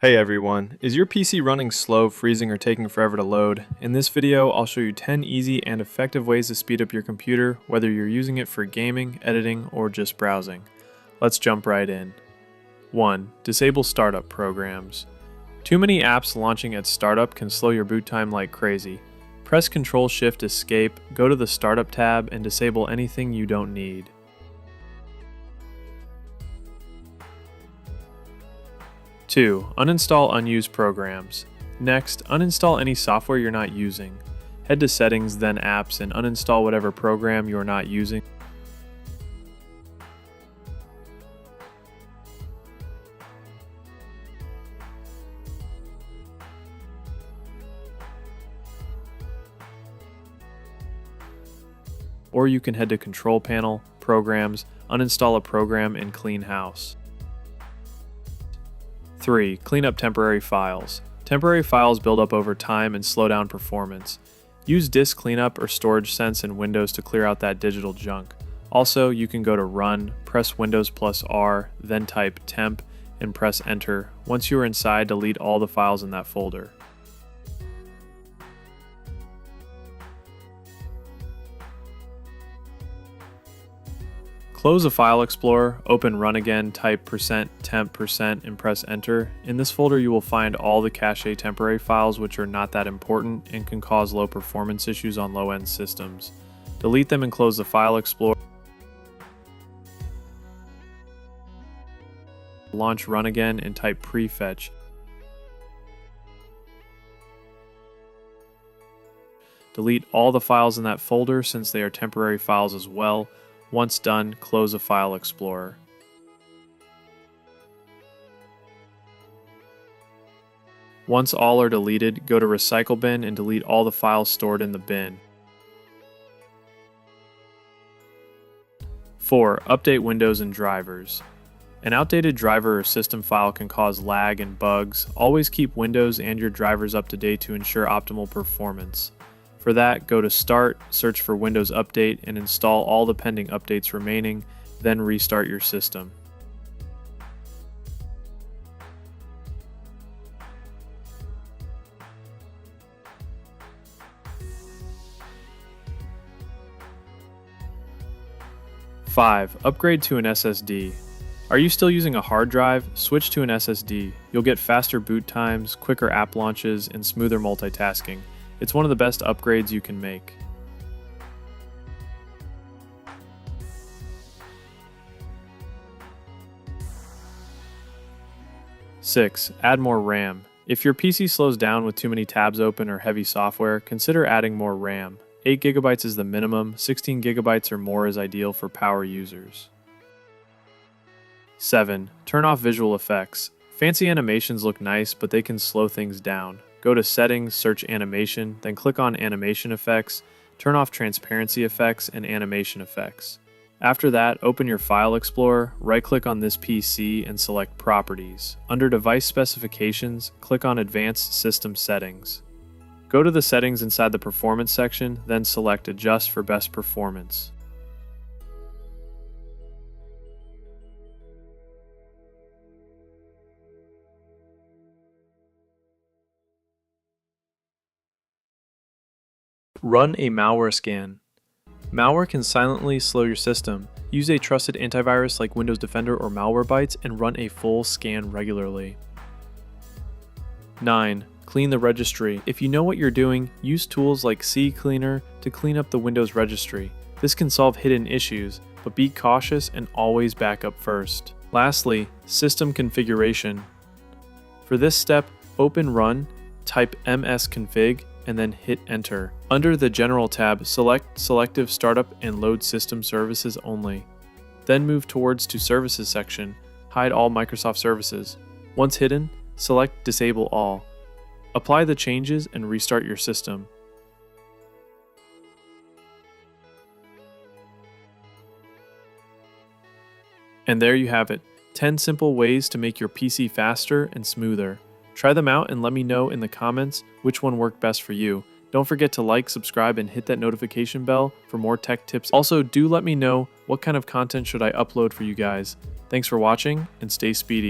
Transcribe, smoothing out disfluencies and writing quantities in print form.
Hey everyone, is your PC running slow, freezing, or taking forever to load? In this video, I'll show you 10 easy and effective ways to speed up your computer, whether you're using it for gaming, editing, or just browsing. Let's jump right in. 1. Disable startup programs. Too many apps launching at startup can slow your boot time like crazy. Press Ctrl-Shift-Escape, go to the Startup tab, and disable anything you don't need. 2. Uninstall unused programs. Next, uninstall any software you're not using. Head to Settings, then Apps, and uninstall whatever program you're not using. Or you can head to Control Panel, Programs, uninstall a program, and clean house. 3. Clean up temporary files. Temporary files build up over time and slow down performance. Use Disk Cleanup or Storage Sense in Windows to clear out that digital junk. Also, you can go to Run, press Windows plus R, then type temp, and press Enter. Once you are inside, delete all the files in that folder. Close a file explorer, open Run again, type %temp% and press Enter. In this folder you will find all the cache temporary files which are not that important and can cause low performance issues on low-end systems. Delete them and close the file explorer. Launch Run again and type prefetch. Delete all the files in that folder since they are temporary files as well. Once done, close a file explorer. Once all are deleted, go to Recycle Bin and delete all the files stored in the bin. 4. Update Windows and drivers. An outdated driver or system file can cause lag and bugs. Always keep Windows and your drivers up to date to ensure optimal performance. For that, go to Start, search for Windows Update, and install all the pending updates remaining, then restart your system. Five, upgrade to an SSD. Are you still using a hard drive? Switch to an SSD. You'll get faster boot times, quicker app launches, and smoother multitasking. It's one of the best upgrades you can make. 6. Add more RAM. If your PC slows down with too many tabs open or heavy software, consider adding more RAM. 8 GB is the minimum, 16 GB or more is ideal for power users. 7. Turn off visual effects. Fancy animations look nice, but they can slow things down. Go to Settings, search Animation, then click on Animation Effects, turn off Transparency Effects and Animation Effects. After that, open your File Explorer, right-click on this PC and select Properties. Under Device Specifications, click on Advanced System Settings. Go to the settings inside the Performance section, then select Adjust for best performance. Run a malware scan. Malware can silently slow your system. Use a trusted antivirus like Windows Defender or Malwarebytes and run a full scan regularly. 9. Clean the registry. If you know what you're doing, use tools like CCleaner to clean up the Windows registry. This can solve hidden issues, but be cautious and always back up first. Lastly, system configuration. For this step, open Run, type msconfig, and then hit Enter. Under the General tab, select Selective Startup and Load System Services only. Then move towards to Services section, hide all Microsoft services. Once hidden, select Disable All. Apply the changes and restart your system. And there you have it, 10 simple ways to make your PC faster and smoother. Try them out and let me know in the comments which one worked best for you. Don't forget to like, subscribe, and hit that notification bell for more tech tips. Also, do let me know what kind of content should I upload for you guys. Thanks for watching and stay speedy.